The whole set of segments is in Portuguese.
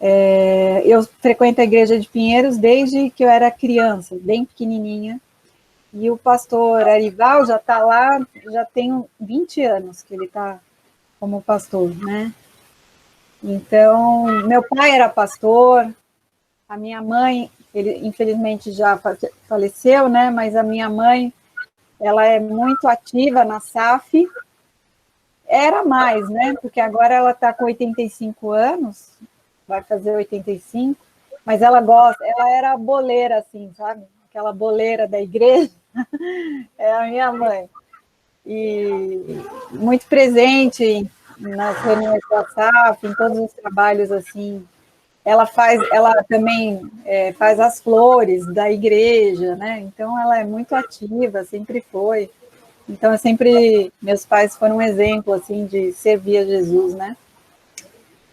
Eu frequento a Igreja de Pinheiros desde que eu era criança, bem pequenininha, e o pastor Arival já está lá, já tem 20 anos que ele está como pastor, né? Então, meu pai era pastor, a minha mãe, ele infelizmente já faleceu, né? Mas a minha mãe, ela é muito ativa na SAF, era mais, né? Porque agora ela está com 85 anos, vai fazer 85, mas ela gosta, ela era boleira, assim, sabe? Aquela boleira da igreja, é a minha mãe. E muito presente nas reuniões da SAF, em todos os trabalhos, assim. Ela também faz as flores da igreja, né? Então ela é muito ativa, sempre foi. Então meus pais foram um exemplo, assim, de servir a Jesus, né?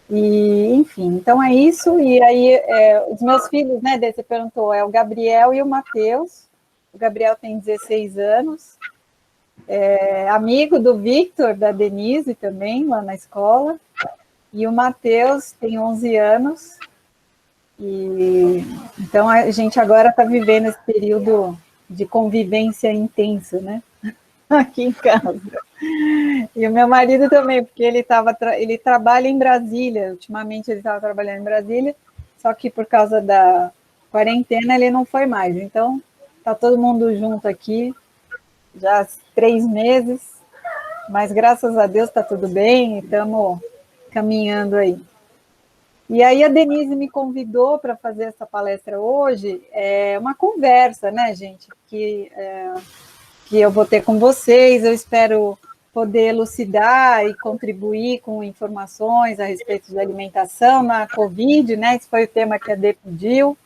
E, enfim, então é isso. E aí, os meus filhos, né, você perguntou, é o Gabriel e o Matheus. O Gabriel tem 16 anos, é amigo do Victor, da Denise também, lá na escola. E o Matheus tem 11 anos. E, então, a gente agora está vivendo esse período de convivência intensa, né? Aqui em casa. E o meu marido também, porque ele trabalha em Brasília, ultimamente ele estava trabalhando em Brasília, só que por causa da quarentena ele não foi mais. Então, está todo mundo junto aqui, já há 3 meses, mas graças a Deus está tudo bem e estamos caminhando aí. E aí a Denise me convidou para fazer essa palestra hoje, uma conversa, né, gente, que eu vou ter com vocês. Eu espero poder elucidar e contribuir com informações a respeito da alimentação na Covid, né? Esse foi o tema que a Dê pediu.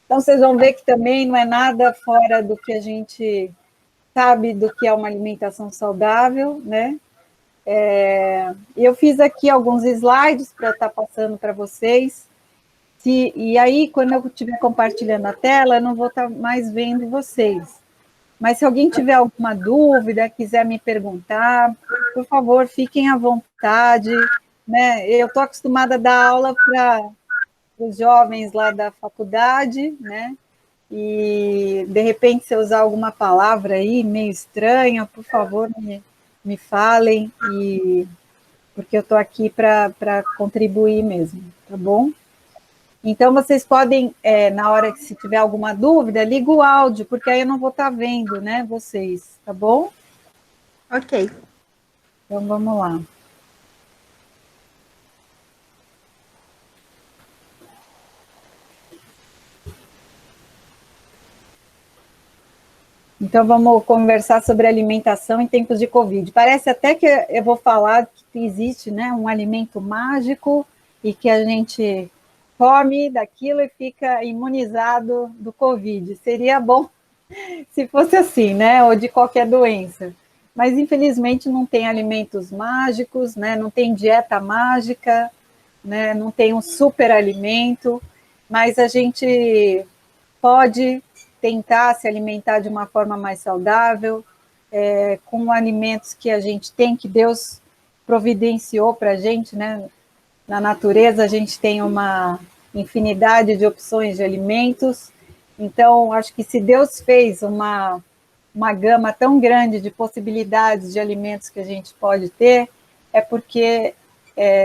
Então, vocês vão ver que também não é nada fora do que a gente sabe do que é uma alimentação saudável, né? Eu fiz aqui alguns slides para estar passando para vocês. E aí, quando eu estiver compartilhando a tela, eu não vou estar mais vendo vocês. Mas se alguém tiver alguma dúvida, quiser me perguntar, por favor, fiquem à vontade, né? Eu estou acostumada a dar aula para os jovens lá da faculdade, né? E, de repente, se eu usar alguma palavra aí meio estranha, por favor, me falem, porque eu estou aqui para contribuir mesmo, tá bom? Então, vocês podem, na hora que se tiver alguma dúvida, liga o áudio, porque aí eu não vou estar vendo, né, vocês, tá bom? Ok. Então, vamos lá. Então, vamos conversar sobre alimentação em tempos de Covid. Parece até que eu vou falar que existe, né, um alimento mágico e que a gente come daquilo e fica imunizado do Covid. Seria bom se fosse assim, né, ou de qualquer doença. Mas, infelizmente, não tem alimentos mágicos, né, não tem dieta mágica, né, não tem um super alimento, mas a gente pode tentar se alimentar de uma forma mais saudável, com alimentos que a gente tem, que Deus providenciou para a gente, né? Na natureza a gente tem uma infinidade de opções de alimentos, então acho que se Deus fez uma gama tão grande de possibilidades de alimentos que a gente pode ter, é porque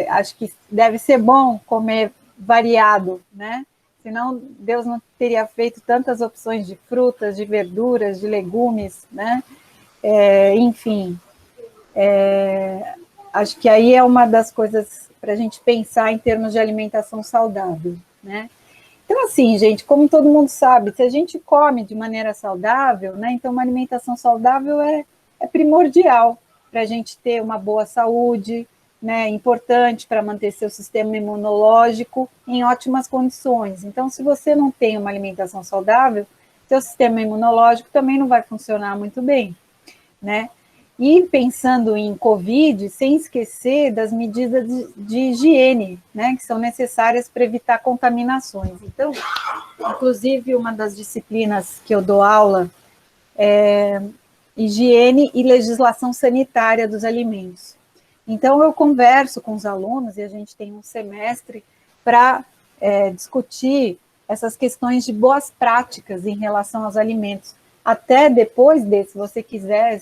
acho que deve ser bom comer variado, né? Senão Deus não teria feito tantas opções de frutas, de verduras, de legumes, né? Enfim, acho que aí é uma das coisas para a gente pensar em termos de alimentação saudável, né? Então, assim, gente, como todo mundo sabe, se a gente come de maneira saudável, né? Então, uma alimentação saudável é primordial para a gente ter uma boa saúde, né? Importante para manter seu sistema imunológico em ótimas condições. Então, se você não tem uma alimentação saudável, seu sistema imunológico também não vai funcionar muito bem, né? E pensando em Covid, sem esquecer das medidas de higiene, né, que são necessárias para evitar contaminações. Então, inclusive, uma das disciplinas que eu dou aula é higiene e legislação sanitária dos alimentos. Então, eu converso com os alunos, e a gente tem um semestre para discutir essas questões de boas práticas em relação aos alimentos. Até depois se você quiser,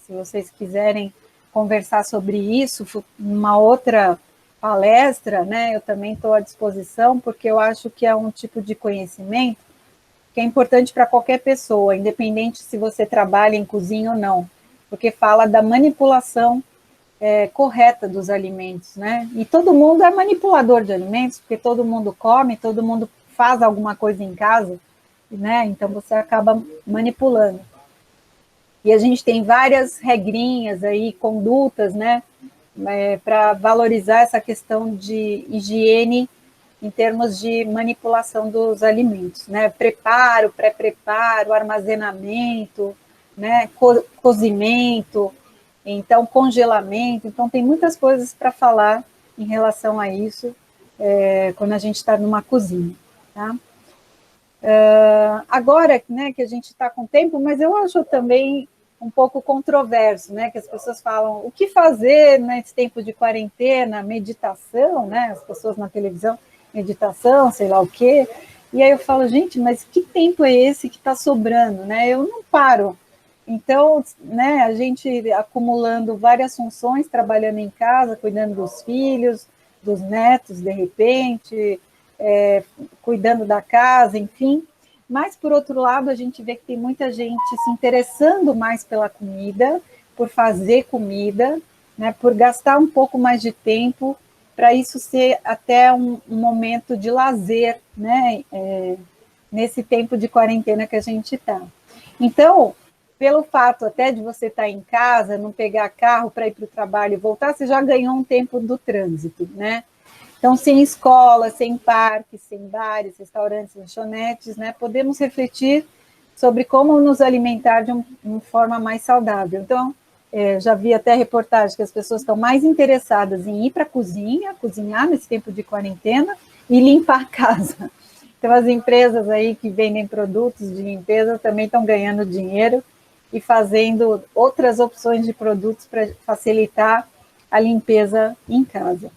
se vocês quiserem conversar sobre isso, numa outra palestra, né, eu também estou à disposição, porque eu acho que é um tipo de conhecimento que é importante para qualquer pessoa, independente se você trabalha em cozinha ou não, porque fala da manipulação correta dos alimentos, né? E todo mundo é manipulador de alimentos, porque todo mundo come, todo mundo faz alguma coisa em casa, né? Então você acaba manipulando. E a gente tem várias regrinhas aí, condutas, né? Para valorizar essa questão de higiene em termos de manipulação dos alimentos, né? Preparo, pré-preparo, armazenamento, né? Cozimento, então congelamento. Então tem muitas coisas para falar em relação a isso quando a gente está numa cozinha, tá? Agora, né, que a gente está com tempo, mas eu acho também um pouco controverso, né, que as pessoas falam o que fazer nesse tempo de quarentena, meditação, né, as pessoas na televisão, meditação, sei lá o quê, e aí eu falo, gente, mas que tempo é esse que está sobrando, né, eu não paro. Então, né, a gente acumulando várias funções, trabalhando em casa, cuidando dos filhos, dos netos, de repente, cuidando da casa, enfim. Mas, por outro lado, a gente vê que tem muita gente se interessando mais pela comida, por fazer comida, né, por gastar um pouco mais de tempo para isso ser até um momento de lazer, né, nesse tempo de quarentena que a gente está. Então, pelo fato até de você estar em casa, não pegar carro para ir para o trabalho e voltar, você já ganhou um tempo do trânsito, né? Então, sem escola, sem parques, sem bares, restaurantes, lanchonetes, né, podemos refletir sobre como nos alimentar de uma forma mais saudável. Então, já vi até reportagem que as pessoas estão mais interessadas em ir para a cozinha, cozinhar nesse tempo de quarentena e limpar a casa. Então, as empresas aí que vendem produtos de limpeza também estão ganhando dinheiro e fazendo outras opções de produtos para facilitar a limpeza em casa.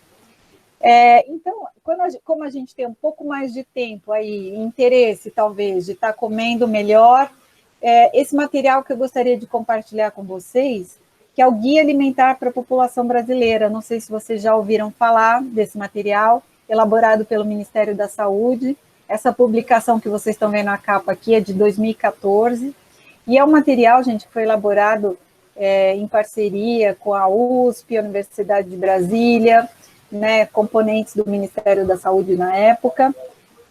Então, como a gente tem um pouco mais de tempo aí, interesse talvez de estar comendo melhor, esse material que eu gostaria de compartilhar com vocês, que é o Guia Alimentar para a População Brasileira. Não sei se vocês já ouviram falar desse material, elaborado pelo Ministério da Saúde. Essa publicação que vocês estão vendo na capa aqui é de 2014, e é um material, gente, que foi elaborado em parceria com a USP, a Universidade de Brasília, né, componentes do Ministério da Saúde na época,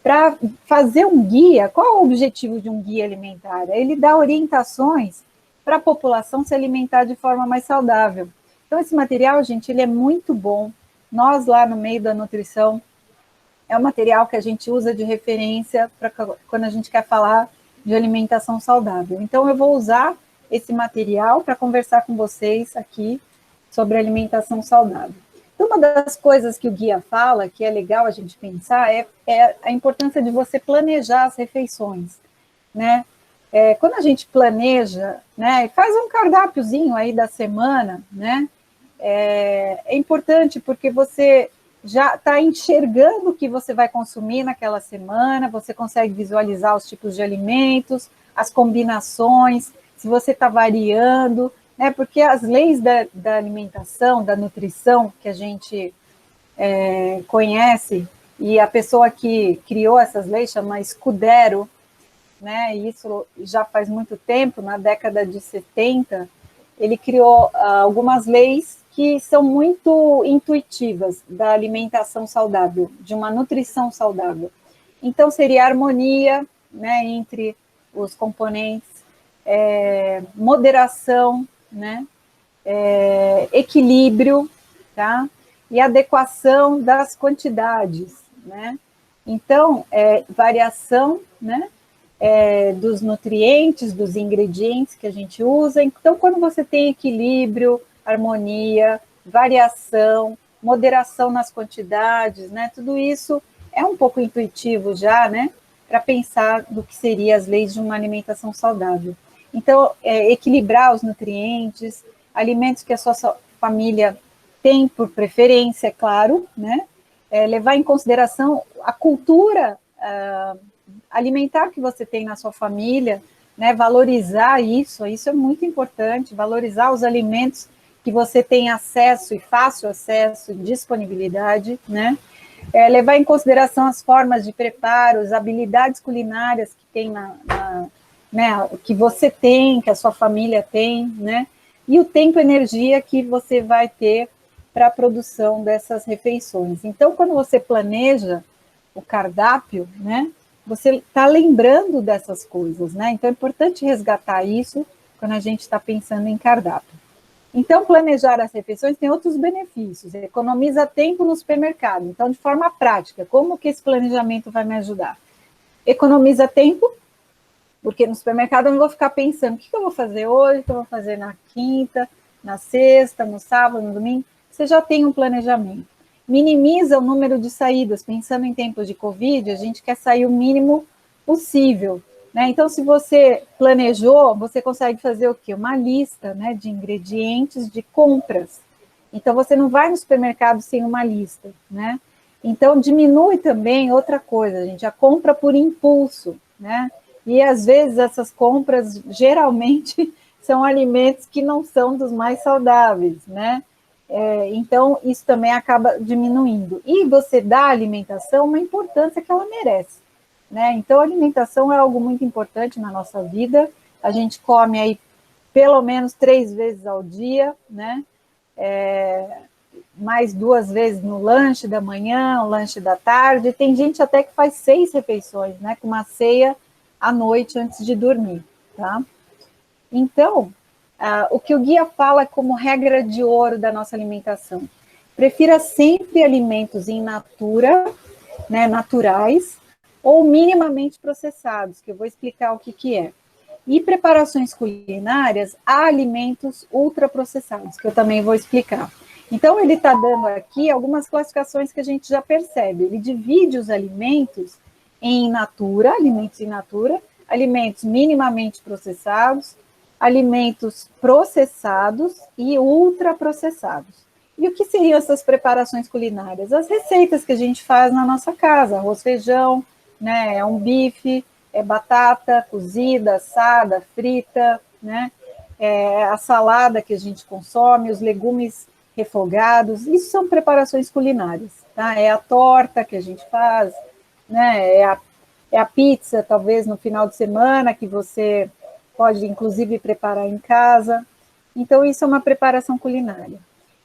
para fazer um guia. Qual é o objetivo de um guia alimentar? Ele dá orientações para a população se alimentar de forma mais saudável. Então, esse material, gente, ele é muito bom. Nós, lá no meio da nutrição, é um material que a gente usa de referência para quando a gente quer falar de alimentação saudável. Então, eu vou usar esse material para conversar com vocês aqui sobre alimentação saudável. Então, uma das coisas que o guia fala, que é legal a gente pensar, é a importância de você planejar as refeições, né? Quando a gente planeja, né, faz um cardápiozinho aí da semana, né? É importante porque você já está enxergando o que você vai consumir naquela semana, você consegue visualizar os tipos de alimentos, as combinações, se você está variando, né? Porque as leis da alimentação, da nutrição, que a gente conhece, e a pessoa que criou essas leis chama Scudero, né? E isso já faz muito tempo, na década de 70, ele criou algumas leis que são muito intuitivas da alimentação saudável, de uma nutrição saudável. Então, seria a harmonia, né, entre os componentes, moderação, né, equilíbrio, tá? E adequação das quantidades, né? Então, variação, né, dos nutrientes, dos ingredientes que a gente usa. Então, quando você tem equilíbrio, harmonia, variação, moderação nas quantidades, né, tudo isso é um pouco intuitivo já, né, para pensar do que seriam as leis de uma alimentação saudável. Então, equilibrar os nutrientes, alimentos que a sua família tem por preferência, é claro, né, levar em consideração a cultura alimentar que você tem na sua família, né, valorizar isso é muito importante, valorizar os alimentos que você tem acesso e fácil acesso e disponibilidade, né, levar em consideração as formas de preparo, as habilidades culinárias que tem né, que você tem, que a sua família tem, né, e o tempo e energia que você vai ter para a produção dessas refeições. Então, quando você planeja o cardápio, né, você está lembrando dessas coisas, né? Então, é importante resgatar isso quando a gente está pensando em cardápio. Então, planejar as refeições tem outros benefícios. Economiza tempo no supermercado. Então, de forma prática, como que esse planejamento vai me ajudar? Economiza tempo, porque no supermercado eu não vou ficar pensando o que eu vou fazer hoje, o que eu vou fazer na quinta, na sexta, no sábado, no domingo. Você já tem um planejamento. Minimiza o número de saídas. Pensando em tempos de Covid, a gente quer sair o mínimo possível, né? Então, se você planejou, você consegue fazer o quê? Uma lista, né, de ingredientes, de compras. Então, você não vai no supermercado sem uma lista, né? Então, diminui também outra coisa, gente, a compra por impulso, né? E, às vezes, essas compras, geralmente, são alimentos que não são dos mais saudáveis, né? Então, isso também acaba diminuindo. E você dá à alimentação uma importância que ela merece, né? Então, a alimentação é algo muito importante na nossa vida. A gente come aí pelo menos 3 vezes ao dia, né? Mais 2 vezes no lanche da manhã, o lanche da tarde. Tem gente até que faz 6 refeições, né? Com uma ceia à noite antes de dormir, tá? Então, o que o guia fala como regra de ouro da nossa alimentação: prefira sempre alimentos in natura, né, naturais, ou minimamente processados, que eu vou explicar o que é. E preparações culinárias a alimentos ultraprocessados, que eu também vou explicar. Então, ele está dando aqui algumas classificações que a gente já percebe. Ele divide os alimentos em natura, alimentos minimamente processados, alimentos processados e ultraprocessados. E o que seriam essas preparações culinárias? As receitas que a gente faz na nossa casa: arroz, feijão, né, é um bife, é batata cozida, assada, frita, né, a salada que a gente consome, os legumes refogados. Isso são preparações culinárias, tá? É a torta que a gente faz, né, é a pizza, talvez no final de semana, que você pode inclusive preparar em casa. Então, isso é uma preparação culinária.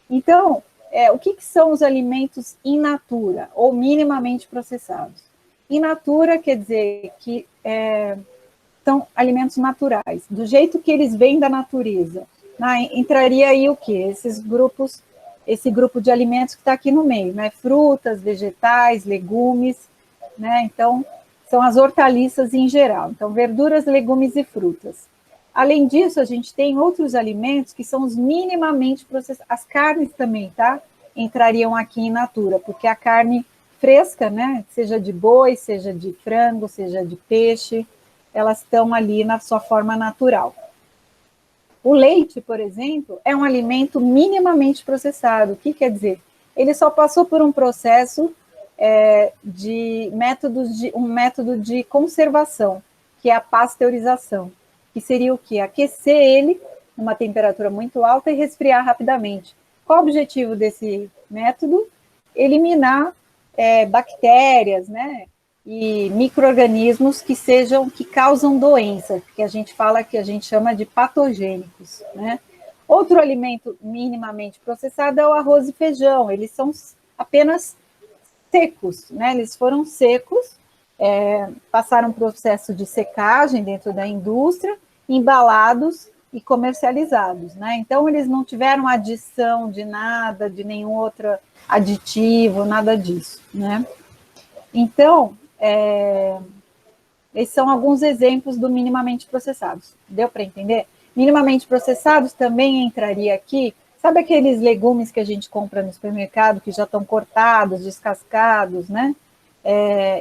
Então, o que são os alimentos in natura, ou minimamente processados? In natura quer dizer que são alimentos naturais, do jeito que eles vêm da natureza. Entraria aí o quê? Esse grupo de alimentos que está aqui no meio, né? Frutas, vegetais, legumes, né? Então, são as hortaliças em geral. Então, verduras, legumes e frutas. Além disso, a gente tem outros alimentos que são os minimamente processados. As carnes também, tá? Entrariam aqui in natura, porque a carne fresca, né? Seja de boi, seja de frango, seja de peixe, elas estão ali na sua forma natural. O leite, por exemplo, é um alimento minimamente processado. O que quer dizer? Ele só passou por um processo um método de conservação, que é a pasteurização, que seria o quê? Aquecer ele numa temperatura muito alta e resfriar rapidamente. Qual o objetivo desse método? Eliminar bactérias, né, e micro-organismos que causam doença, que a gente chama de patogênicos, né? Outro alimento minimamente processado é o arroz e feijão. Eles são apenas secos, né? Eles foram secos, passaram um processo de secagem dentro da indústria, embalados e comercializados, né? Então, eles não tiveram adição de nada, de nenhum outro aditivo, nada disso, né? Então, esses são alguns exemplos do minimamente processados. Deu para entender? Minimamente processados também entraria aqui. Sabe aqueles legumes que a gente compra no supermercado, que já estão cortados, descascados, né?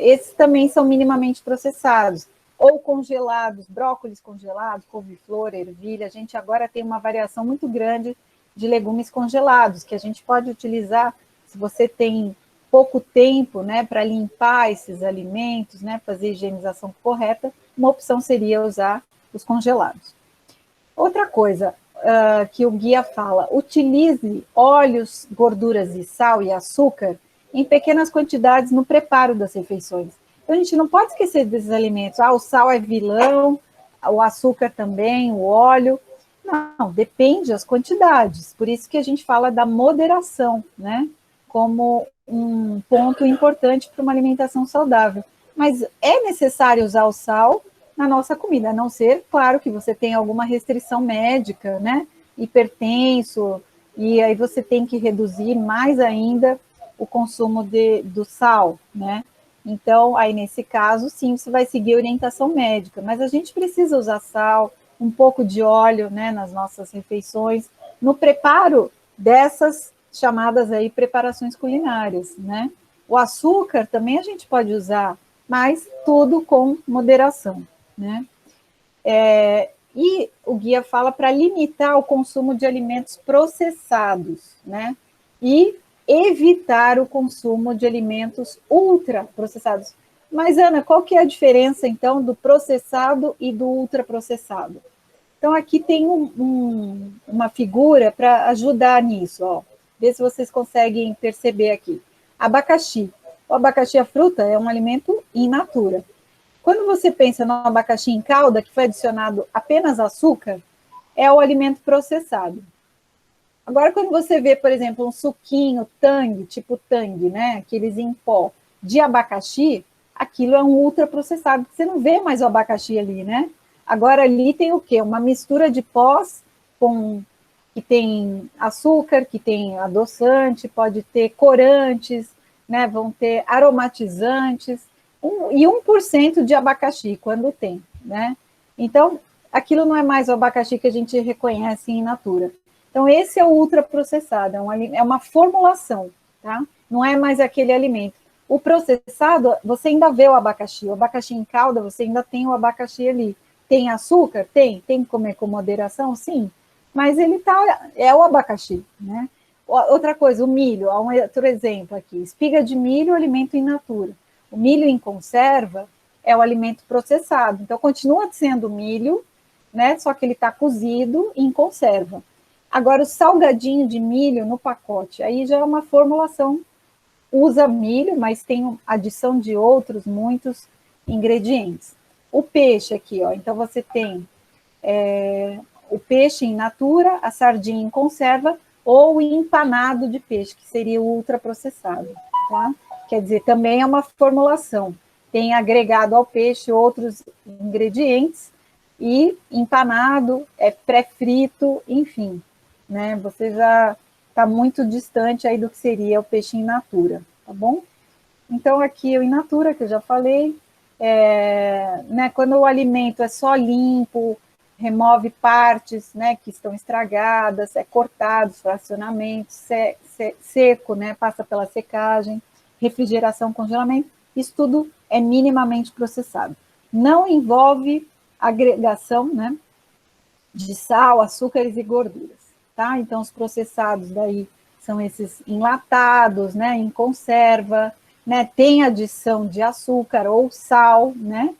Esses também são minimamente processados. Ou congelados, brócolis congelados, couve-flor, ervilha. A gente agora tem uma variação muito grande de legumes congelados, que a gente pode utilizar, se você tem pouco tempo, né, para limpar esses alimentos, né, fazer a higienização correta, uma opção seria usar os congelados. Outra coisa que o guia fala, utilize óleos, gorduras e sal e açúcar em pequenas quantidades no preparo das refeições. Então, a gente não pode esquecer desses alimentos. O sal é vilão, o açúcar também, o óleo. Não, depende das quantidades. Por isso que a gente fala da moderação, né? Como um ponto importante para uma alimentação saudável. Mas é necessário usar o sal na nossa comida, a não ser, claro, que você tenha alguma restrição médica, né? Hipertenso, e aí você tem que reduzir mais ainda o consumo do sal, né? Então, aí nesse caso, sim, você vai seguir a orientação médica, mas a gente precisa usar sal, um pouco de óleo, né, nas nossas refeições, no preparo dessas chamadas aí preparações culinárias, né? O açúcar também a gente pode usar, mas tudo com moderação, né? E o guia fala para limitar o consumo de alimentos processados, né? E evitar o consumo de alimentos ultraprocessados. Mas, Ana, qual que é a diferença, então, do processado e do ultraprocessado? Então, aqui tem uma figura para ajudar nisso, ó. Vê se vocês conseguem perceber aqui. Abacaxi. O abacaxi, a fruta, é um alimento in natura. Quando você pensa no abacaxi em calda, que foi adicionado apenas açúcar, é o alimento processado. Agora, quando você vê, por exemplo, um suquinho Tang, tipo Tang, né, aqueles em pó, de abacaxi, aquilo é um ultraprocessado, você não vê mais o abacaxi ali, né? Agora, ali tem o quê? Uma mistura de pós que tem açúcar, que tem adoçante, pode ter corantes, né, vão ter aromatizantes, e 1% de abacaxi, quando tem, né? Então, aquilo não é mais o abacaxi que a gente reconhece in natura. Então, esse é o ultraprocessado, é uma formulação, tá? Não é mais aquele alimento. O processado, você ainda vê o abacaxi em calda, você ainda tem o abacaxi ali. Tem açúcar? Tem que comer com moderação? Sim, mas ele é o abacaxi, né? Outra coisa, o milho, há um outro exemplo aqui, espiga de milho, alimento in natura. O milho em conserva é o alimento processado, então continua sendo milho, né? Só que ele está cozido em conserva. Agora, o salgadinho de milho no pacote, aí já é uma formulação, usa milho, mas tem adição de muitos ingredientes. O peixe aqui, ó, então você tem o peixe in natura, a sardinha em conserva, ou o empanado de peixe, que seria o ultraprocessado, tá? Quer dizer, também é uma formulação, tem agregado ao peixe outros ingredientes, e empanado, é pré-frito, enfim, né? Você já está muito distante aí do que seria o peixe in natura, tá bom? Então, aqui o in natura, que eu já falei, né, quando o alimento é só limpo, remove partes, né, que estão estragadas, é cortado, fracionamento, seco, né, passa pela secagem, refrigeração, congelamento, isso tudo é minimamente processado. Não envolve agregação, né, de sal, açúcares e gorduras, tá? Então, os processados daí são esses enlatados, né, em conserva, né, tem adição de açúcar ou sal, né,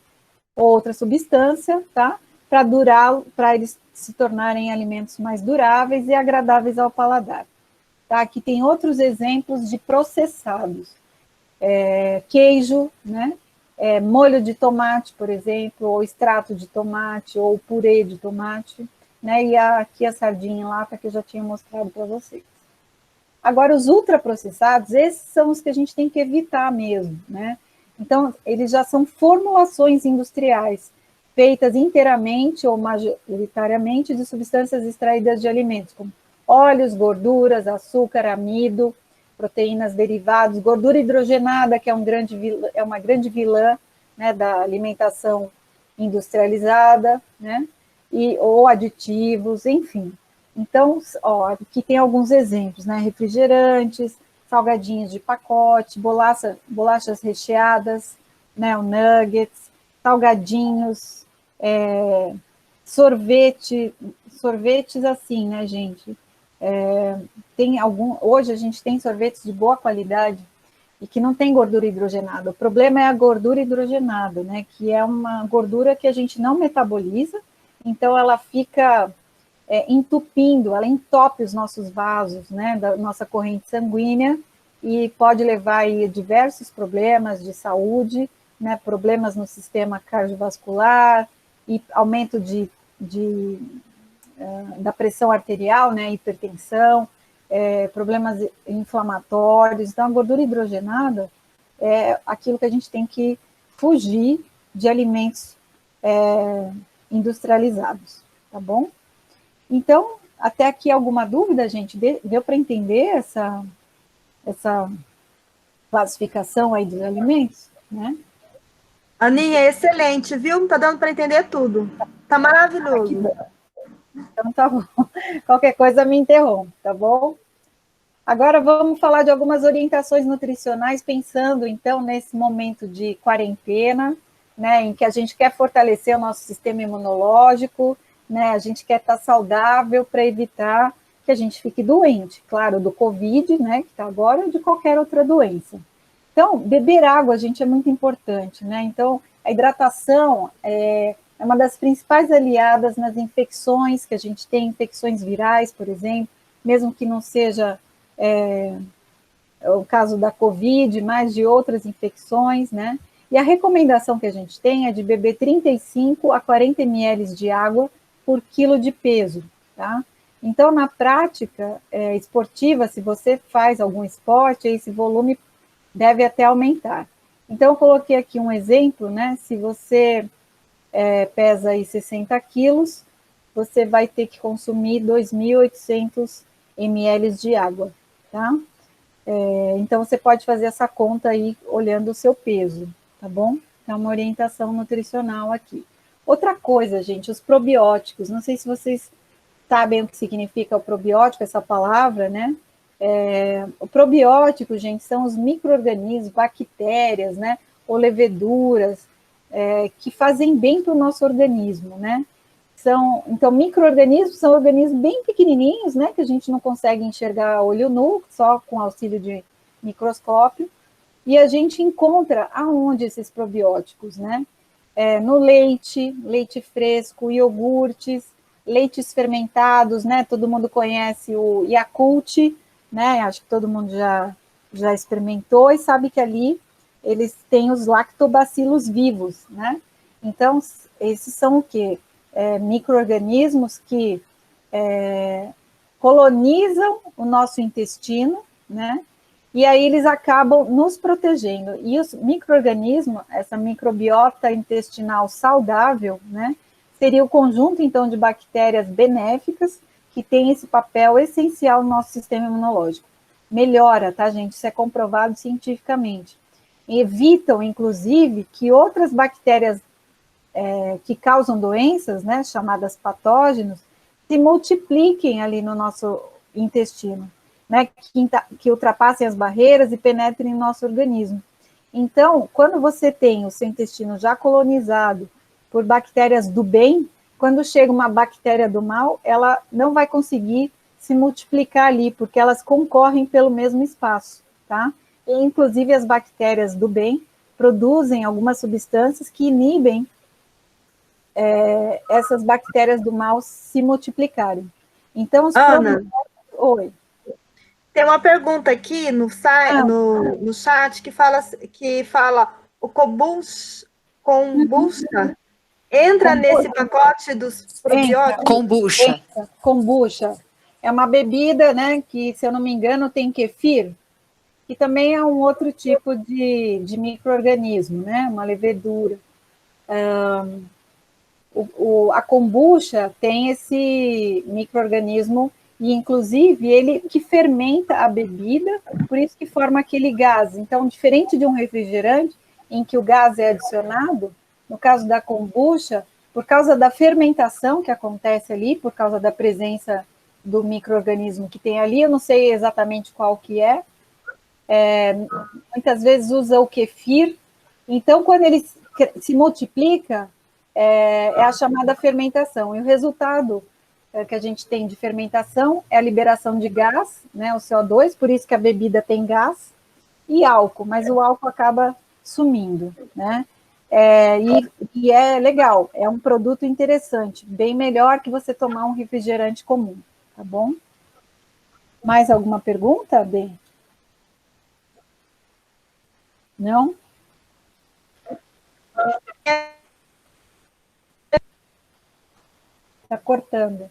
ou outra substância, tá? Para eles se tornarem alimentos mais duráveis e agradáveis ao paladar. Tá? Aqui tem outros exemplos de processados. Queijo, né? Molho de tomate, por exemplo, ou extrato de tomate, ou purê de tomate, né? E aqui a sardinha em lata que eu já tinha mostrado para vocês. Agora, os ultraprocessados, esses são os que a gente tem que evitar mesmo, né? Então, eles já são formulações industriais, feitas inteiramente ou majoritariamente de substâncias extraídas de alimentos, como óleos, gorduras, açúcar, amido, proteínas derivadas, gordura hidrogenada, que é uma grande vilã, né, da alimentação industrializada, né, ou aditivos, enfim. Então, ó, aqui tem alguns exemplos, né, refrigerantes, salgadinhos de pacote, bolachas recheadas, né, o nuggets, salgadinhos, sorvetes assim, né, gente? Hoje a gente tem sorvetes de boa qualidade, e que não tem gordura hidrogenada. O problema é a gordura hidrogenada, né, que é uma gordura que a gente não metaboliza, então ela fica entupindo, ela entope os nossos vasos, né, da nossa corrente sanguínea, e pode levar aí a diversos problemas de saúde, né, problemas no sistema cardiovascular, e aumento da pressão arterial, né, hipertensão, problemas inflamatórios. Então, a gordura hidrogenada é aquilo que a gente tem que fugir de alimentos industrializados, tá bom? Então, até aqui alguma dúvida, gente? Deu para entender essa classificação aí dos alimentos, né? Aninha, excelente, viu? Tá dando para entender tudo. Tá maravilhoso. Então, tá bom. Qualquer coisa me interrompe, tá bom? Agora vamos falar de algumas orientações nutricionais, pensando, então, nesse momento de quarentena, né, em que a gente quer fortalecer o nosso sistema imunológico, né, a gente quer estar saudável para evitar que a gente fique doente, claro, do Covid, né, que está agora, ou de qualquer outra doença. Então, beber água, gente, é muito importante, né? Então, a hidratação é uma das principais aliadas nas infecções que a gente tem, infecções virais, por exemplo, mesmo que não seja o caso da Covid, mas de outras infecções, né? E a recomendação que a gente tem é de beber 35 a 40 ml de água por quilo de peso, tá? Então, na prática esportiva, se você faz algum esporte, esse volume deve até aumentar. Então, eu coloquei aqui um exemplo, né? Se você pesa aí 60 quilos, você vai ter que consumir 2.800 ml de água, tá? Então, você pode fazer essa conta aí olhando o seu peso, tá bom? É uma orientação nutricional aqui. Outra coisa, gente, os probióticos. Não sei se vocês sabem o que significa o probiótico, essa palavra, né? O probiótico, gente, são os micro-organismos, bactérias, né? Ou leveduras, que fazem bem para o nosso organismo, né? Então, micro-organismos são organismos bem pequenininhos, né, que a gente não consegue enxergar a olho nu, só com auxílio de microscópio, e a gente encontra aonde esses probióticos, né? No leite, leite fresco, iogurtes, leites fermentados, né? Todo mundo conhece o Yakult, né? Acho que todo mundo já experimentou e sabe que ali eles têm os lactobacilos vivos, né? Então, esses são o quê? Micro-organismos que colonizam o nosso intestino, né? E aí eles acabam nos protegendo. E os micro-organismos, essa microbiota intestinal saudável, né? Seria o conjunto, então, de bactérias benéficas que tem esse papel essencial no nosso sistema imunológico. Melhora, tá, gente? Isso é comprovado cientificamente. Evitam, inclusive, que outras bactérias que causam doenças, né, chamadas patógenos, se multipliquem ali no nosso intestino, né, que ultrapassem as barreiras e penetrem no nosso organismo. Então, quando você tem o seu intestino já colonizado por bactérias do bem, quando chega uma bactéria do mal, ela não vai conseguir se multiplicar ali, porque elas concorrem pelo mesmo espaço, tá? E, inclusive, as bactérias do bem produzem algumas substâncias que inibem essas bactérias do mal se multiplicarem. Então, os Ana, Oi. tem uma pergunta aqui no chat que fala o kombucha entra nesse pacote dos probióticos? Kombucha. Kombucha é uma bebida, né, que, se eu não me engano, tem kefir, que também é um outro tipo de micro-organismo, né, uma levedura. A kombucha tem esse micro-organismo e, inclusive, ele que fermenta a bebida, por isso que forma aquele gás. Então, diferente de um refrigerante, em que o gás é adicionado, no caso da kombucha, por causa da fermentação que acontece ali, por causa da presença do micro-organismo que tem ali, eu não sei exatamente qual que muitas vezes usa o kefir. Então, quando ele se multiplica, é a chamada fermentação. E o resultado que a gente tem de fermentação é a liberação de gás, né, o CO2, por isso que a bebida tem gás. e álcool, mas o álcool acaba sumindo, né? E é legal, é um produto interessante, bem melhor que você tomar um refrigerante comum, tá bom? Mais alguma pergunta, Bê? Não? Está cortando.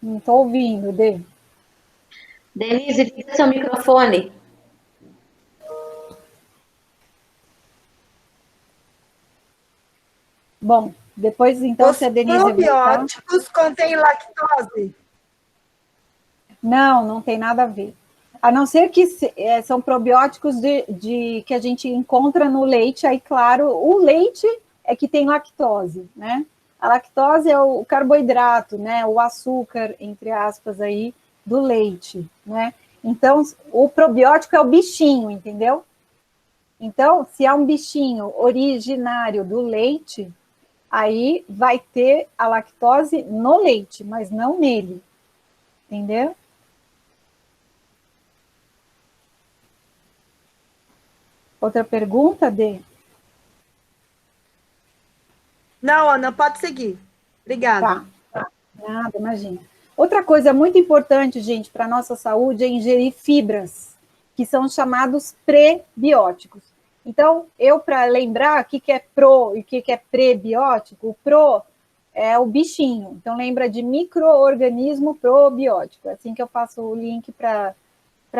Não estou ouvindo, Dê. Denise, liga seu microfone. Bom, depois então, se a Denise voltar... Os probióticos contêm lactose? Não, não tem nada a ver. A não ser que são probióticos que a gente encontra no leite, aí, claro, o leite é que tem lactose, né? A lactose é o carboidrato, né? O açúcar, entre aspas, aí, do leite, né? Então, o probiótico é o bichinho, entendeu? Então, se é um bichinho originário do leite, aí vai ter a lactose no leite, mas não nele, entendeu? Outra pergunta, Dê? Não, Ana, pode seguir. Obrigada. Tá. Nada, imagina. Outra coisa muito importante, gente, para a nossa saúde é ingerir fibras, que são chamados prebióticos. Então, para lembrar o que é pro e o que é prebiótico, o pro é o bichinho. Então, lembra de micro-organismo probiótico. É assim que eu faço o link para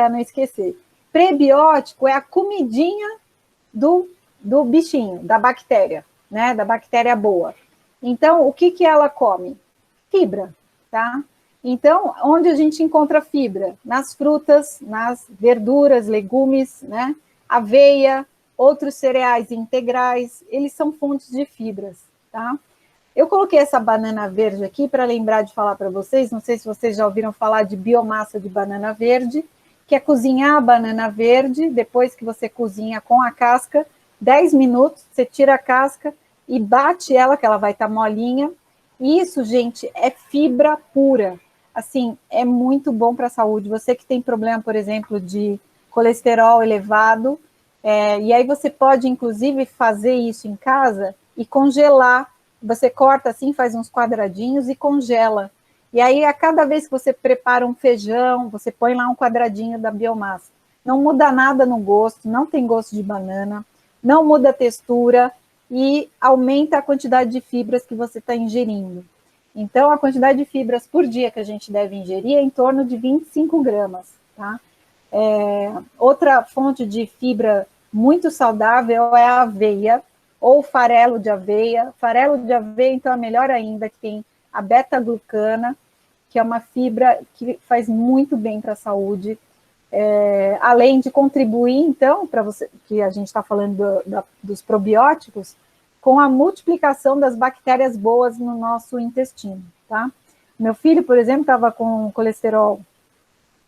não esquecer. Prebiótico é a comidinha do bichinho, da bactéria, né? Da bactéria boa. Então, o que ela come? Fibra, tá? Então, onde a gente encontra fibra? Nas frutas, nas verduras, legumes, né? Aveia, outros cereais integrais, eles são fontes de fibras, tá? Eu coloquei essa banana verde aqui para lembrar de falar para vocês, não sei se vocês já ouviram falar de biomassa de banana verde, que é cozinhar a banana verde, depois que você cozinha com a casca, 10 minutos, você tira a casca e bate ela, que ela vai estar molinha. Isso, gente, é fibra pura. Assim, é muito bom para a saúde. Você que tem problema, por exemplo, de colesterol elevado, e aí você pode, inclusive, fazer isso em casa e congelar. Você corta assim, faz uns quadradinhos e congela. E aí, a cada vez que você prepara um feijão, você põe lá um quadradinho da biomassa. Não muda nada no gosto, não tem gosto de banana, não muda a textura e aumenta a quantidade de fibras que você está ingerindo. Então, a quantidade de fibras por dia que a gente deve ingerir é em torno de 25 gramas, tá? Outra fonte de fibra muito saudável é a aveia, ou farelo de aveia. Farelo de aveia, então, é melhor ainda, que tem a beta-glucana, que é uma fibra que faz muito bem para a saúde, além de contribuir, então, para você, que a gente está falando dos probióticos, com a multiplicação das bactérias boas no nosso intestino, tá? Meu filho, por exemplo, estava com colesterol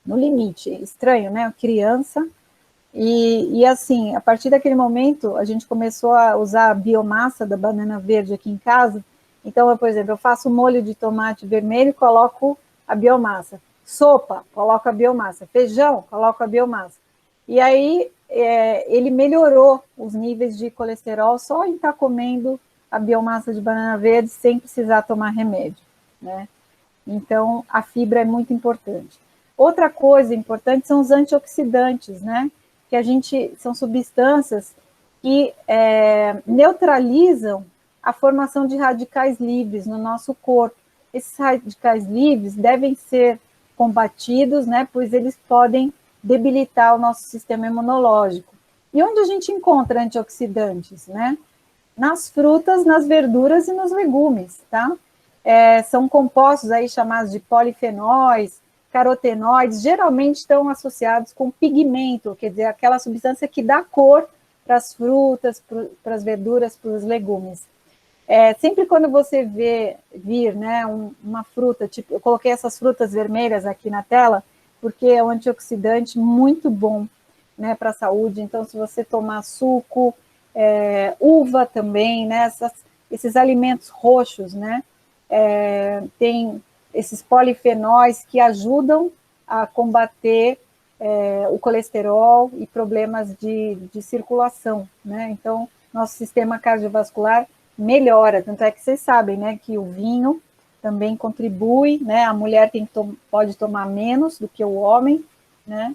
no limite, estranho, né? Criança, e assim, a partir daquele momento, a gente começou a usar a biomassa da banana verde aqui em casa. Então, por exemplo, eu faço molho de tomate vermelho e coloco a biomassa. Sopa, coloco a biomassa. Feijão, coloco a biomassa. E aí, ele melhorou os níveis de colesterol só em estar comendo a biomassa de banana verde sem precisar tomar remédio, né? Então, a fibra é muito importante. Outra coisa importante são os antioxidantes, né? Que são substâncias que neutralizam a formação de radicais livres no nosso corpo. Esses radicais livres devem ser combatidos, né? Pois eles podem debilitar o nosso sistema imunológico. E onde a gente encontra antioxidantes, né? Nas frutas, nas verduras e nos legumes, tá? São compostos aí chamados de polifenóis, carotenoides, geralmente estão associados com pigmento, quer dizer, aquela substância que dá cor para as frutas, para as verduras, para os legumes. Sempre quando você vir, né, uma fruta, tipo, eu coloquei essas frutas vermelhas aqui na tela, porque é um antioxidante muito bom, né, para a saúde. Então, se você tomar suco, uva também, né, esses alimentos roxos, né, tem esses polifenóis que ajudam a combater o colesterol e problemas de circulação, né? Então, nosso sistema cardiovascular melhora, tanto é que vocês sabem, né, que o vinho também contribui, né? A mulher pode tomar menos do que o homem, né?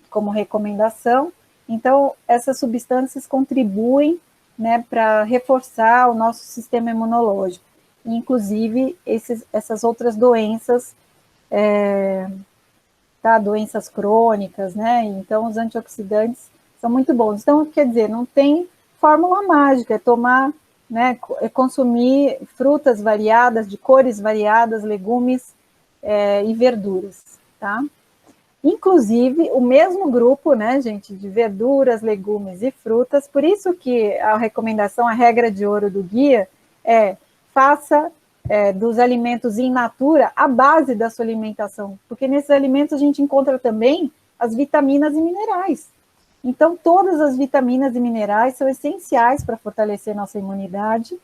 Como recomendação. Então, essas substâncias contribuem, né, para reforçar o nosso sistema imunológico, inclusive essas outras doenças, doenças crônicas, né? Então, os antioxidantes são muito bons. Então, quer dizer, não tem fórmula mágica, é tomar, né, é consumir frutas variadas, de cores variadas, legumes e verduras, tá? Inclusive, o mesmo grupo, né, gente, de verduras, legumes e frutas, por isso que a recomendação, a regra de ouro do guia é faça dos alimentos in natura a base da sua alimentação, porque nesses alimentos a gente encontra também as vitaminas e minerais. Então, todas as vitaminas e minerais são essenciais para fortalecer nossa imunidade,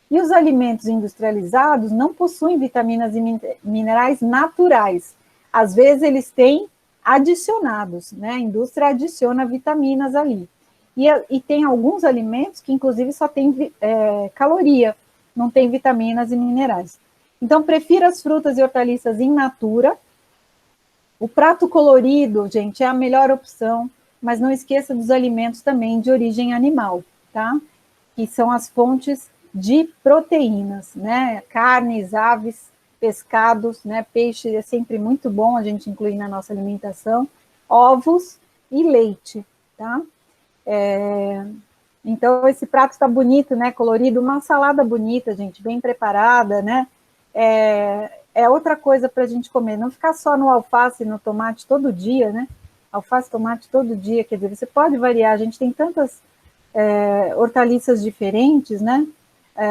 e os alimentos industrializados não possuem vitaminas e minerais naturais. Às vezes, eles têm adicionados, né? A indústria adiciona vitaminas ali. E tem alguns alimentos que, inclusive, só tem caloria, não tem vitaminas e minerais. Então, prefira as frutas e hortaliças in natura. O prato colorido, gente, é a melhor opção, mas não esqueça dos alimentos também de origem animal, tá? Que são as fontes de proteínas, né? Carnes, aves, pescados, né? Peixe é sempre muito bom a gente incluir na nossa alimentação, ovos e leite, tá? Então, esse prato está bonito, né? Colorido, uma salada bonita, gente, bem preparada, né? É outra coisa para a gente comer, não ficar só no alface e no tomate todo dia, né? Alface, tomate todo dia, quer dizer, você pode variar, a gente tem tantas hortaliças diferentes, né?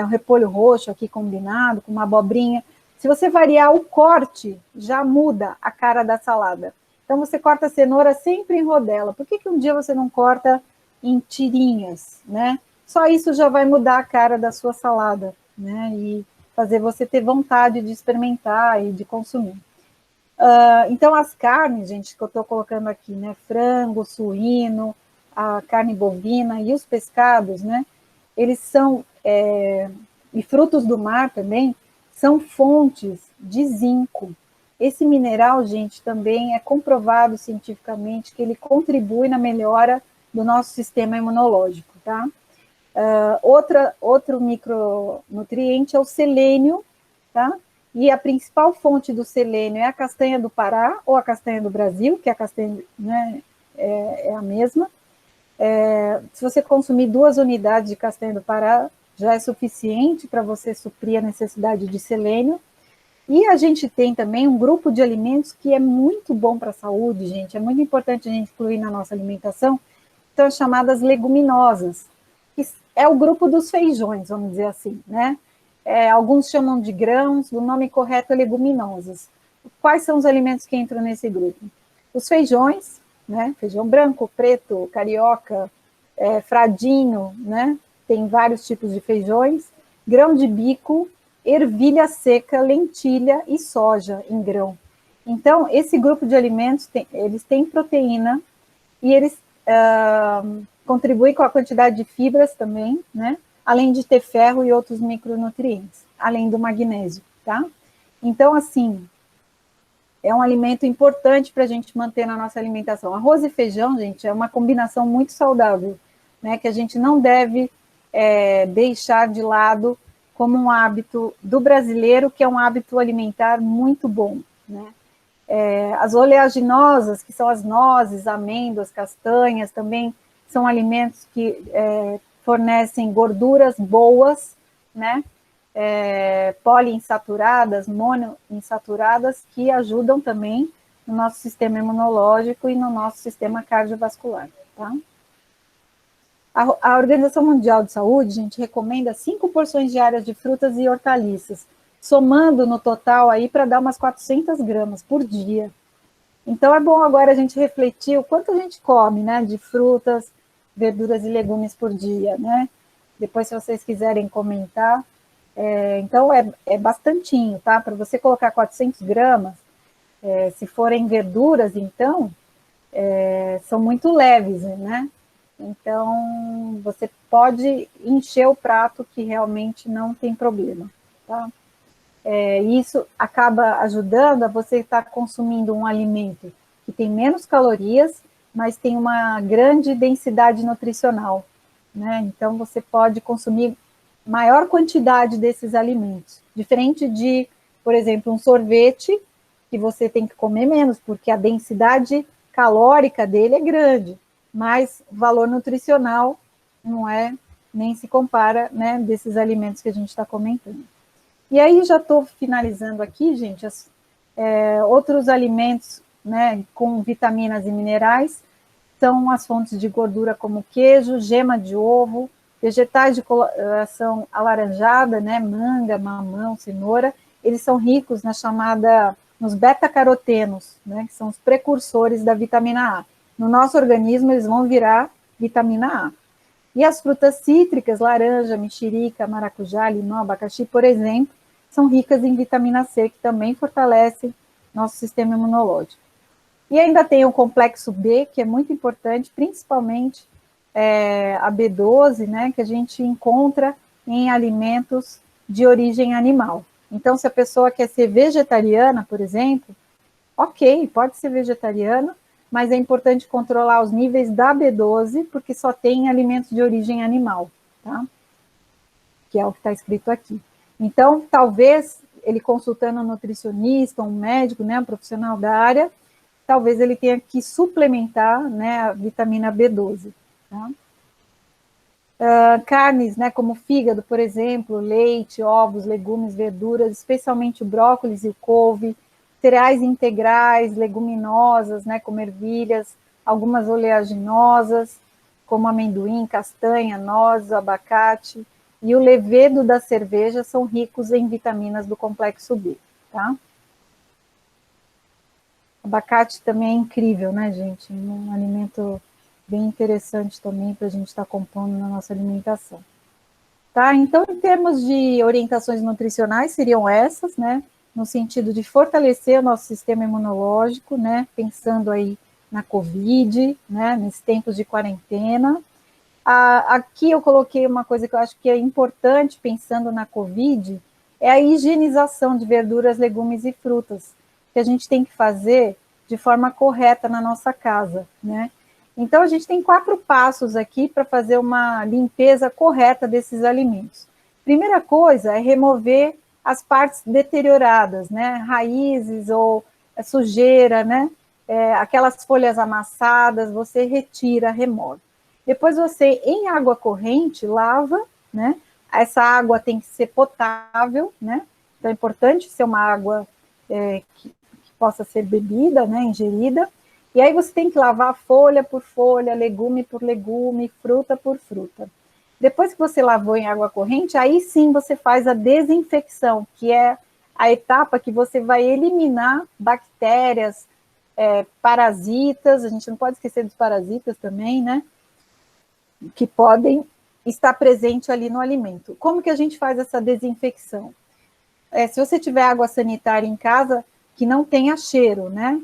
O repolho roxo aqui combinado, com uma abobrinha. Se você variar o corte, já muda a cara da salada. Então, você corta a cenoura sempre em rodela. Por que um dia você não corta em tirinhas, né? Só isso já vai mudar a cara da sua salada, né? E fazer você ter vontade de experimentar e de consumir. Então, as carnes, gente, que eu estou colocando aqui, né? Frango, suíno, a carne bovina e os pescados, né? Eles são, e frutos do mar também, são fontes de zinco. Esse mineral, gente, também é comprovado cientificamente que ele contribui na melhora do nosso sistema imunológico, tá? Outro micronutriente é o selênio, tá? E a principal fonte do selênio é a castanha do Pará ou a castanha do Brasil, que a castanha, né, é a mesma. Se você consumir 2 unidades de castanha do Pará, já é suficiente para você suprir a necessidade de selênio. E a gente tem também um grupo de alimentos que é muito bom para a saúde, gente, é muito importante a gente incluir na nossa alimentação, são as chamadas leguminosas, que é o grupo dos feijões, vamos dizer assim, né? Alguns chamam de grãos, o nome correto é leguminosas. Quais são os alimentos que entram nesse grupo? Os feijões, né? Feijão branco, preto, carioca, fradinho, né? Tem vários tipos de feijões, grão de bico, ervilha seca, lentilha e soja em grão. Então, esse grupo de alimentos, eles têm proteína e eles contribuem com a quantidade de fibras também, né? Além de ter ferro e outros micronutrientes, além do magnésio, tá? Então, assim, é um alimento importante para a gente manter na nossa alimentação. Arroz e feijão, gente, é uma combinação muito saudável, né? Que a gente não deve deixar de lado como um hábito do brasileiro, que é um hábito alimentar muito bom, né? As oleaginosas, que são as nozes, amêndoas, castanhas, também são alimentos que fornecem gorduras boas, né? Poliinsaturadas, monoinsaturadas, que ajudam também no nosso sistema imunológico e no nosso sistema cardiovascular, tá? A Organização Mundial de Saúde, gente, recomenda 5 porções diárias de frutas e hortaliças, somando no total aí para dar umas 400 gramas por dia. Então, é bom agora a gente refletir o quanto a gente come, né, de frutas, verduras e legumes por dia, né? Depois, se vocês quiserem comentar. Então, é bastantinho, tá? Para você colocar 400 gramas, Se forem verduras, então, são muito leves, né? Então, você pode encher o prato que realmente não tem problema, tá? Isso acaba ajudando a você estar consumindo um alimento que tem menos calorias, mas tem uma grande densidade nutricional, né? Então, você pode consumir maior quantidade desses alimentos, diferente de, por exemplo, um sorvete, que você tem que comer menos, porque a densidade calórica dele é grande, mas o valor nutricional não nem se compara, né, desses alimentos que a gente está comentando. E aí já estou finalizando aqui, gente, outros alimentos, né, com vitaminas e minerais, são as fontes de gordura como queijo, gema de ovo, vegetais de coloração alaranjada, né, manga, mamão, cenoura, eles são ricos nos beta-carotenos, né, que são os precursores da vitamina A. No nosso organismo, eles vão virar vitamina A. E as frutas cítricas, laranja, mexerica, maracujá, limão, abacaxi, por exemplo, são ricas em vitamina C, que também fortalece nosso sistema imunológico. E ainda tem o complexo B, que é muito importante, principalmente a B12, né, que a gente encontra em alimentos de origem animal. Então, se a pessoa quer ser vegetariana, por exemplo, ok, pode ser vegetariana, mas é importante controlar os níveis da B12, porque só tem alimentos de origem animal, tá? Que é o que está escrito aqui. Então, talvez, ele consultando um nutricionista, um médico, né, um profissional da área, talvez ele tenha que suplementar, né, a vitamina B12, tá? Carnes, né, como fígado, por exemplo, leite, ovos, legumes, verduras, especialmente o brócolis e o couve, cereais integrais, leguminosas, né, como ervilhas, algumas oleaginosas, como amendoim, castanha, nozes, abacate, e o levedo da cerveja são ricos em vitaminas do complexo B, tá? Abacate também é incrível, né, gente? Um alimento bem interessante também para a gente estar compondo na nossa alimentação. Tá? Então, em termos de orientações nutricionais, seriam essas, né? No sentido de fortalecer o nosso sistema imunológico, né? Pensando aí na Covid, né? Nesses tempos de quarentena. Aqui eu coloquei uma coisa que eu acho que é importante, pensando na Covid, é a higienização de verduras, legumes e frutas, que a gente tem que fazer de forma correta na nossa casa, né? Então, a gente tem 4 passos aqui para fazer uma limpeza correta desses alimentos. Primeira coisa é remover as partes deterioradas, né? Raízes ou sujeira, né? Aquelas folhas amassadas, você retira, remove. Depois você, em água corrente, lava, né? Essa água tem que ser potável, né? Então, é importante ser uma água que possa ser bebida, né? Ingerida. E aí você tem que lavar folha por folha, legume por legume, fruta por fruta. Depois que você lavou em água corrente, aí sim você faz a desinfecção, que é a etapa que você vai eliminar bactérias, parasitas, a gente não pode esquecer dos parasitas também, né? Que podem estar presentes ali no alimento. Como que a gente faz essa desinfecção? Se você tiver água sanitária em casa, que não tenha cheiro, né?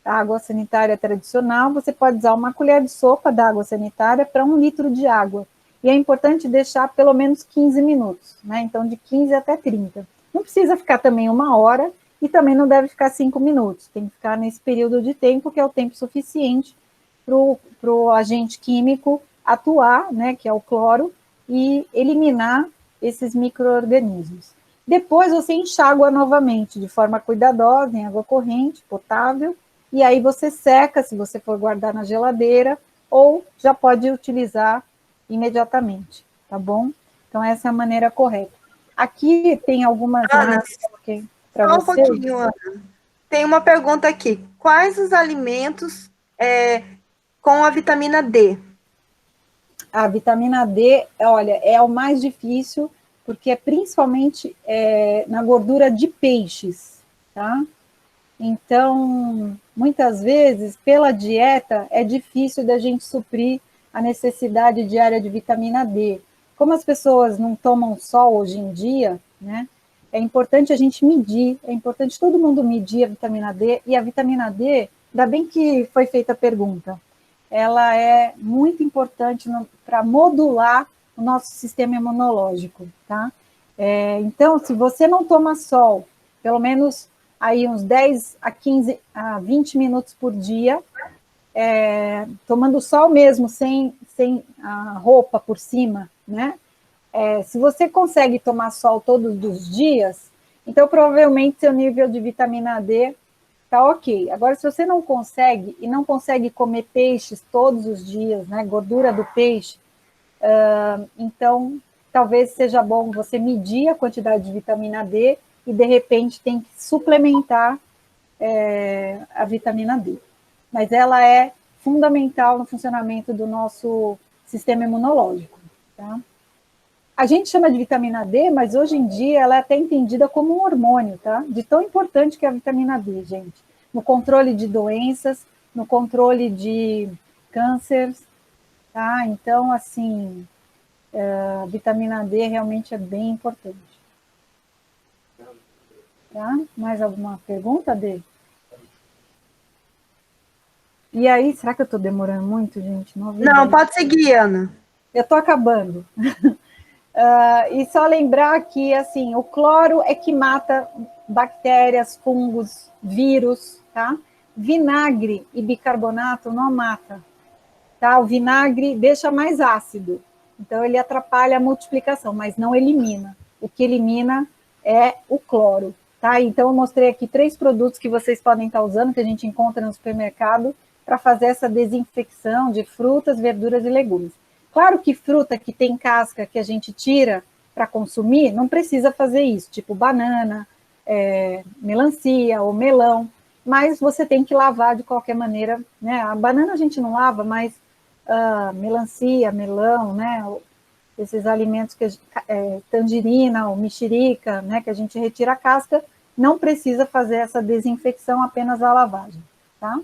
A água sanitária tradicional, você pode usar 1 colher de sopa da água sanitária para 1 litro de água. E é importante deixar pelo menos 15 minutos, né? Então, de 15 até 30. Não precisa ficar também 1 hora e também não deve ficar 5 minutos. Tem que ficar nesse período de tempo, que é o tempo suficiente para o agente químico atuar, né? Que é o cloro, e eliminar esses micro-organismos. Depois você enxágua novamente, de forma cuidadosa, em água corrente, potável, e aí você seca, se você for guardar na geladeira, ou já pode utilizar imediatamente, tá bom? Então, essa é a maneira correta. Aqui tem algumas... Ana, para só um pouquinho, Ana. Tem uma pergunta aqui. Quais os alimentos com a vitamina D? A vitamina D, olha, é o mais difícil, porque é principalmente na gordura de peixes, tá? Então, muitas vezes, pela dieta, é difícil da gente suprir a necessidade diária de vitamina D. Como as pessoas não tomam sol hoje em dia, né? é importante a gente medir, é importante todo mundo medir a vitamina D, e a vitamina D, ainda bem que foi feita a pergunta, ela é muito importante para modular o nosso sistema imunológico, tá? Então, se você não toma sol, pelo menos aí uns 10 a 15 a 20 minutos por dia, tomando sol mesmo, sem a roupa por cima, né? Se você consegue tomar sol todos os dias, então provavelmente seu nível de vitamina D tá ok. Agora, se você não consegue, e não consegue comer peixes todos os dias, né, gordura do peixe, então talvez seja bom você medir a quantidade de vitamina D e, de repente, tem que suplementar a vitamina D. Mas ela é fundamental no funcionamento do nosso sistema imunológico, tá? A gente chama de vitamina D, mas hoje em dia ela é até entendida como um hormônio, tá? De tão importante que é a vitamina D, gente. No controle de doenças, no controle de cânceres, tá? Então, assim, a vitamina D realmente é bem importante. Tá? Mais alguma pergunta, Dê? E aí, será que eu estou demorando muito, gente? Não, pode seguir, Ana. Eu estou acabando. E só lembrar que, assim, o cloro é que mata bactérias, fungos, vírus, tá? Vinagre e bicarbonato não mata, tá? O vinagre deixa mais ácido, então ele atrapalha a multiplicação, mas não elimina. O que elimina é o cloro, tá? Então eu mostrei aqui 3 produtos que vocês podem estar usando, que a gente encontra no supermercado, para fazer essa desinfecção de frutas, verduras e legumes. Claro que fruta que tem casca que a gente tira para consumir, não precisa fazer isso, tipo banana, melancia ou melão, mas você tem que lavar de qualquer maneira, né? A banana a gente não lava, mas melancia, melão, né? Esses alimentos que tangerina ou mexerica, né? Que a gente retira a casca, não precisa fazer essa desinfecção, apenas a lavagem, tá?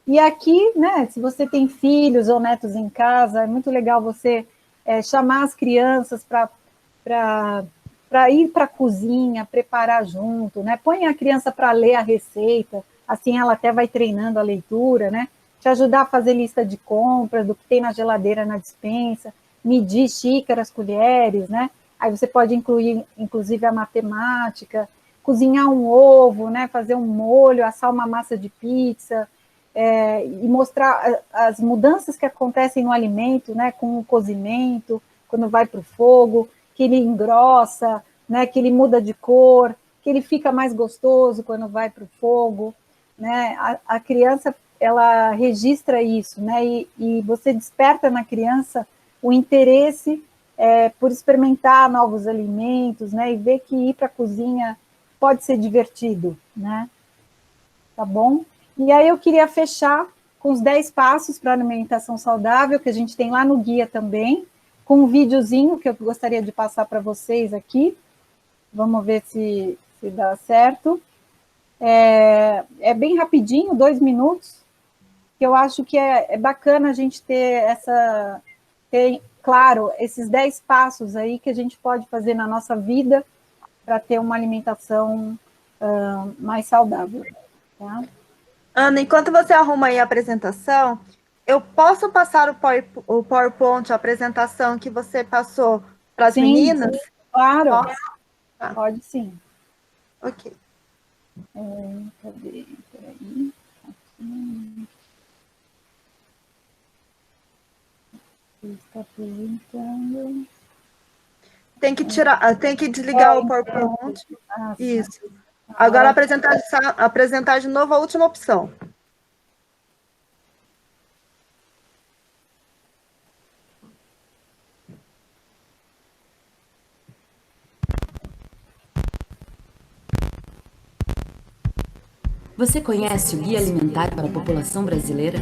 E aqui, né, se você tem filhos ou netos em casa, é muito legal você chamar as crianças para ir para a cozinha, preparar junto, né? Põe a criança para ler a receita, assim ela até vai treinando a leitura, né? Te ajudar a fazer lista de compras, do que tem na geladeira, na despensa, medir xícaras, colheres, né? Aí você pode incluir, inclusive, a matemática, cozinhar um ovo, né? Fazer um molho, assar uma massa de pizza, e mostrar as mudanças que acontecem no alimento, né, com o cozimento, quando vai para o fogo, que ele engrossa, né, que ele muda de cor, que ele fica mais gostoso quando vai para o fogo, né? A criança, ela registra isso, né, e você desperta na criança o interesse por experimentar novos alimentos, né, e ver que ir para a cozinha pode ser divertido, né? Tá bom? E aí eu queria fechar com os 10 passos para a alimentação saudável, que a gente tem lá no guia também, com um videozinho que eu gostaria de passar para vocês aqui. Vamos ver se dá certo. É bem rapidinho, 2 minutos, que eu acho que é bacana a gente ter claro, esses 10 passos aí que a gente pode fazer na nossa vida para ter uma alimentação mais saudável, tá? Ana, enquanto você arruma aí a apresentação, eu posso passar o PowerPoint, a apresentação que você passou para as meninas? Sim, claro. Tá. Pode sim. Ok. Cadê? Peraí. Aqui. Está apresentando. Tem que desligar o PowerPoint. Isso. Agora apresentar de novo a última opção. Você conhece o Guia Alimentar para a População Brasileira?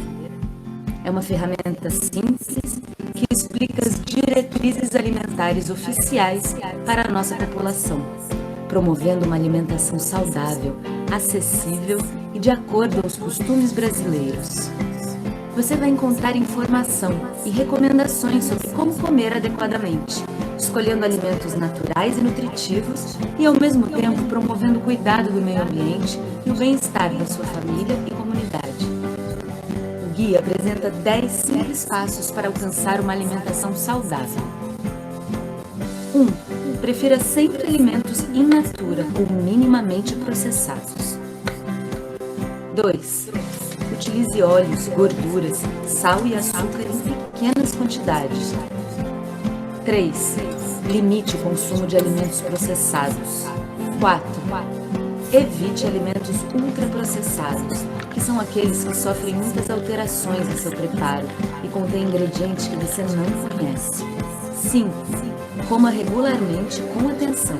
É uma ferramenta simples que explica as diretrizes alimentares oficiais para a nossa população, promovendo uma alimentação saudável, acessível e de acordo aos costumes brasileiros. Você vai encontrar informação e recomendações sobre como comer adequadamente, escolhendo alimentos naturais e nutritivos e, ao mesmo tempo, promovendo o cuidado do meio ambiente e o bem-estar da sua família e comunidade. O guia apresenta 10 simples passos para alcançar uma alimentação saudável. 1. Prefira sempre alimentos in natura ou minimamente processados. 2. Utilize óleos, gorduras, sal e açúcar em pequenas quantidades. 3. Limite o consumo de alimentos processados. 4. Evite alimentos ultraprocessados, que são aqueles que sofrem muitas alterações em seu preparo e contêm ingredientes que você não conhece. 5. Coma regularmente com atenção.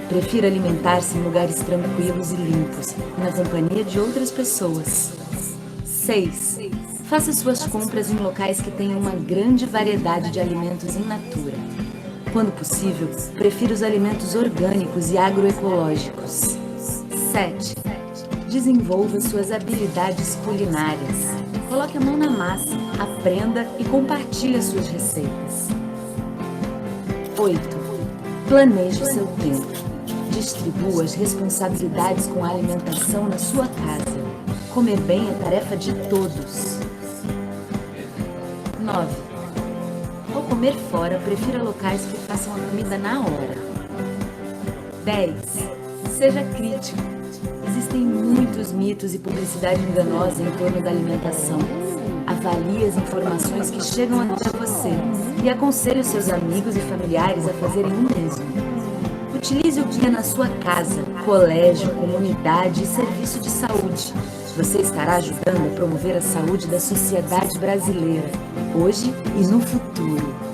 Prefira alimentar-se em lugares tranquilos e limpos, na companhia de outras pessoas. 6. Faça suas compras em locais que tenham uma grande variedade de alimentos in natura. Quando possível, prefira os alimentos orgânicos e agroecológicos. 7. Desenvolva suas habilidades culinárias. Coloque a mão na massa, aprenda e compartilhe as suas receitas. 8. Planeje o seu tempo. Distribua as responsabilidades com a alimentação na sua casa. Comer bem é tarefa de todos. 9. Ao comer fora, prefira locais que façam a comida na hora. 10. Seja crítico. Existem muitos mitos e publicidade enganosa em torno da alimentação. Avalie as informações que chegam até você e aconselhe os seus amigos e familiares a fazerem o mesmo. Utilize o guia na sua casa, colégio, comunidade e serviço de saúde. Você estará ajudando a promover a saúde da sociedade brasileira, hoje e no futuro.